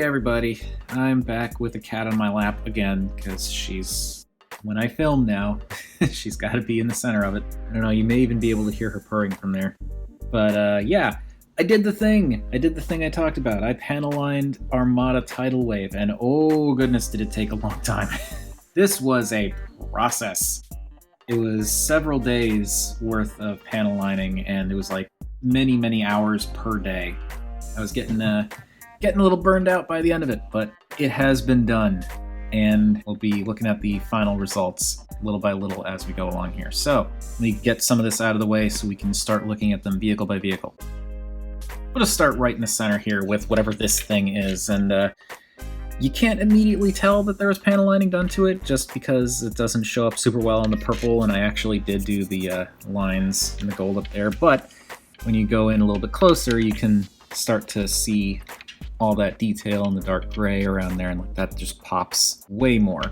everybody, I'm back with a cat on my lap again, because when I film now, she's got to be in the center of it. I don't know, you may even be able to hear her purring from there. But yeah, I did the thing I talked about. I panel lined Armada Tidal Wave, and oh goodness did it take a long time. This was a process. It was several days worth of panel lining, and it was like many hours per day. I was getting a little burned out by the end of it, but it has been done, and we'll be looking at the final results little by little as we go along here. So let me get some of this out of the way so we can start looking at them vehicle by vehicle. I'm going to start right in the center here with whatever this thing is, and you can't immediately tell that there was panel lining done to it just because it doesn't show up super well on the purple, and I actually did do the lines and the gold up there, but when you go in a little bit closer, you can start to see all that detail in the dark gray around there, and like that just pops way more.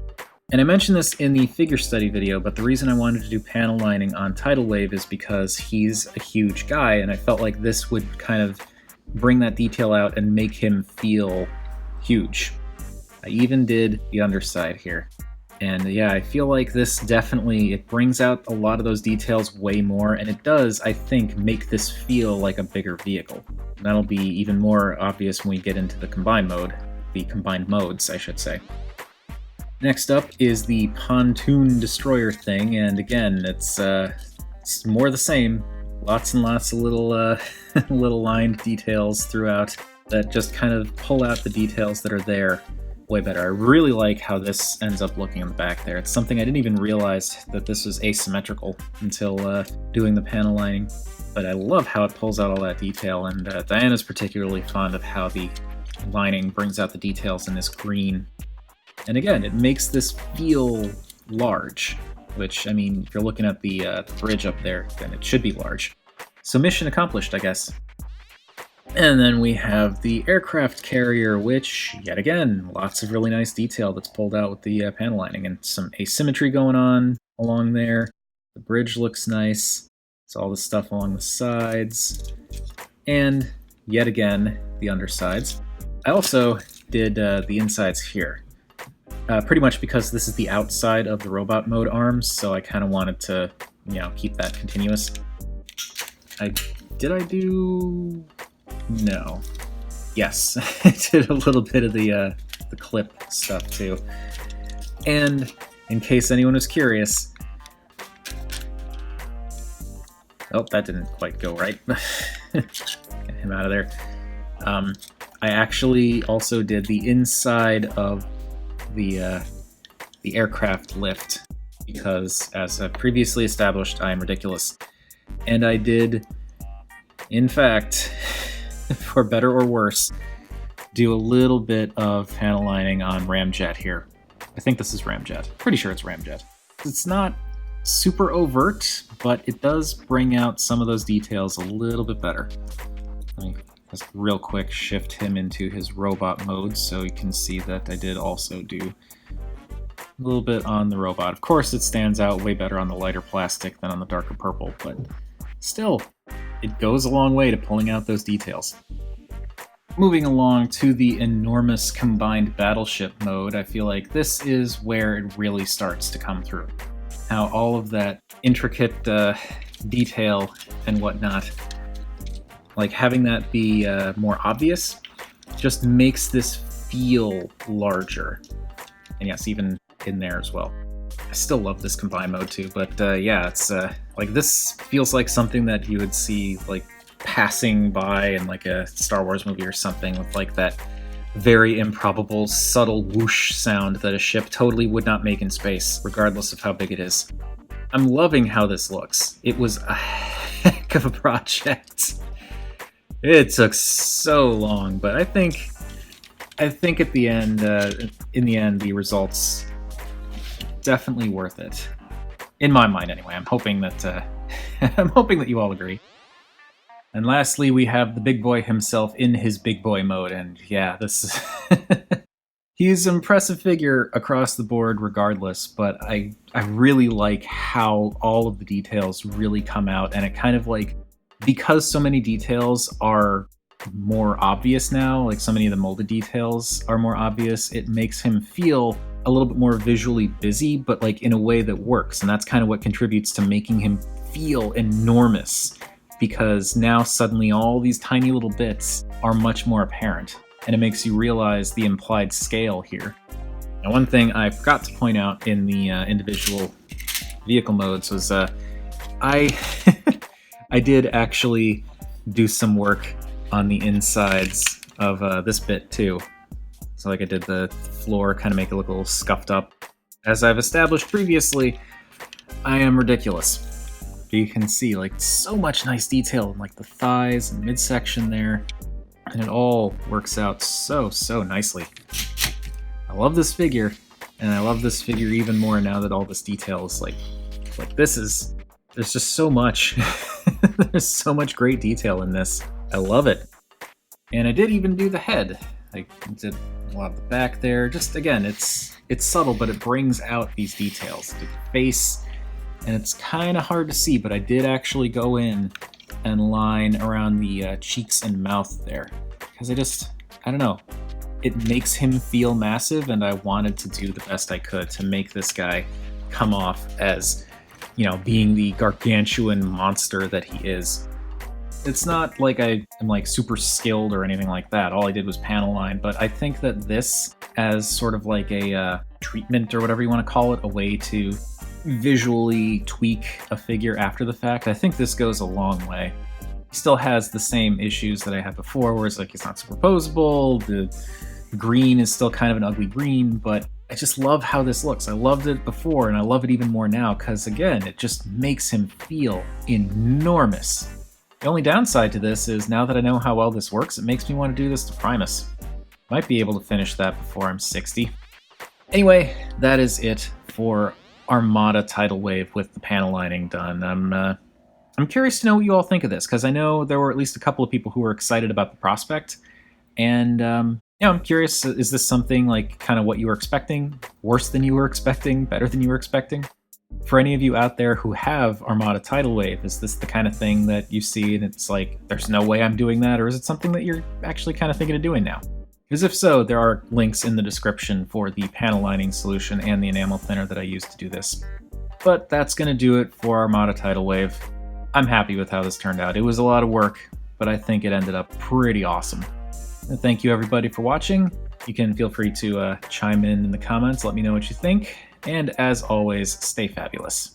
And I mentioned this in the figure study video, but the reason I wanted to do panel lining on Tidal Wave is because he's a huge guy, and I felt like this would kind of bring that detail out and make him feel huge. I even did the underside here. And yeah, I feel like this it brings out a lot of those details way more, and it does, I think, make this feel like a bigger vehicle. That'll be even more obvious when we get into the combined modes, I should say. Next up is the Pontoon destroyer thing, and again, it's more the same. Lots and lots of little little lined details throughout that just kind of pull out the details that are there way better. I really like how this ends up looking in the back there. It's something I didn't even realize that this was asymmetrical until doing the panel lining, but I love how it pulls out all that detail, and Diana's particularly fond of how the lining brings out the details in this green. And again, it makes this feel large, which, I mean, if you're looking at the bridge up there, then it should be large. So mission accomplished, I guess. And then we have the aircraft carrier, which, yet again, lots of really nice detail that's pulled out with the panel lining, and some asymmetry going on along there. The bridge looks nice. It's all the stuff along the sides. And, yet again, the undersides. I also did the insides here. Pretty much because this is the outside of the robot mode arms, so I kind of wanted to, keep that continuous. Did I do... No. Yes, I did a little bit of the clip stuff too. And in case anyone was curious... Oh, that didn't quite go right. Get him out of there. I actually also did the inside of the aircraft lift, because as previously established, I am ridiculous. And I did, in fact, for better or worse, do a little bit of panel lining on Ramjet here. I think this is Ramjet. Pretty sure it's Ramjet. It's not super overt, but it does bring out some of those details a little bit better. Let me just real quick shift him into his robot mode so you can see that I did also do a little bit on the robot. Of course, it stands out way better on the lighter plastic than on the darker purple, but still, it goes a long way to pulling out those details. Moving along to the enormous combined battleship mode, I feel like this is where it really starts to come through. How all of that intricate detail and whatnot, like having that be more obvious, just makes this feel larger. And yes, even in there as well. I still love this combined mode too, but yeah, it's like this feels like something that you would see like passing by in like a Star Wars movie or something, with like that very improbable subtle whoosh sound that a ship totally would not make in space, regardless of how big it is. I'm loving how this looks. It was a heck of a project. It took so long, but I think at the end, in the end, the results definitely worth it. In my mind, anyway. I'm hoping that you all agree. And lastly, we have the big boy himself in his big boy mode, and yeah, this is he's an impressive figure across the board regardless, but I really like how all of the details really come out, and it kind of like, because so many details are more obvious now. Like, so many of the molded details are more obvious. It makes him feel a little bit more visually busy, but like in a way that works. And that's kind of what contributes to making him feel enormous, because now suddenly all these tiny little bits are much more apparent, and it makes you realize the implied scale here. Now, one thing I forgot to point out in the individual vehicle modes was I I did actually do some work on the insides of this bit too. So like I did the floor, kind of make it look a little scuffed up. As I've established previously, I am ridiculous. You can see like so much nice detail in like the thighs and midsection there, and it all works out so nicely. I love this figure, and I love this figure even more now that all this detail is like this is, there's just so much. There's so much great detail in this. I love it. And I did even do the head. I did a lot of the back there. Just again, it's subtle, but it brings out these details. The face, and it's kind of hard to see, but I did actually go in and line around the cheeks and mouth there, because I don't know, it makes him feel massive, and I wanted to do the best I could to make this guy come off as, you know, being the gargantuan monster that he is. It's not like I am like super skilled or anything like that. All I did was panel line, but I think that this, as sort of like a treatment or whatever you want to call it, a way to visually tweak a figure after the fact, I think this goes a long way. He still has the same issues that I had before, where it's like he's not superposable, the green is still kind of an ugly green, but I just love how this looks. I loved it before, and I love it even more now, because again, it just makes him feel enormous. The only downside to this is, now that I know how well this works, it makes me want to do this to Primus. Might be able to finish that before I'm 60. Anyway, that is it for Armada Tidal Wave with the panel lining done. I'm curious to know what you all think of this, because I know there were at least a couple of people who were excited about the prospect, and yeah, I'm curious, is this something like kind of what you were expecting? Worse than you were expecting? Better than you were expecting? For any of you out there who have Armada Tidal Wave, is this the kind of thing that you see and it's like, there's no way I'm doing that? Or is it something that you're actually kind of thinking of doing now? Because if so, there are links in the description for the panel lining solution and the enamel thinner that I used to do this. But that's going to do it for Armada Tidal Wave. I'm happy with how this turned out. It was a lot of work, but I think it ended up pretty awesome. And thank you everybody for watching. You can feel free to chime in the comments, let me know what you think. And as always, stay fabulous.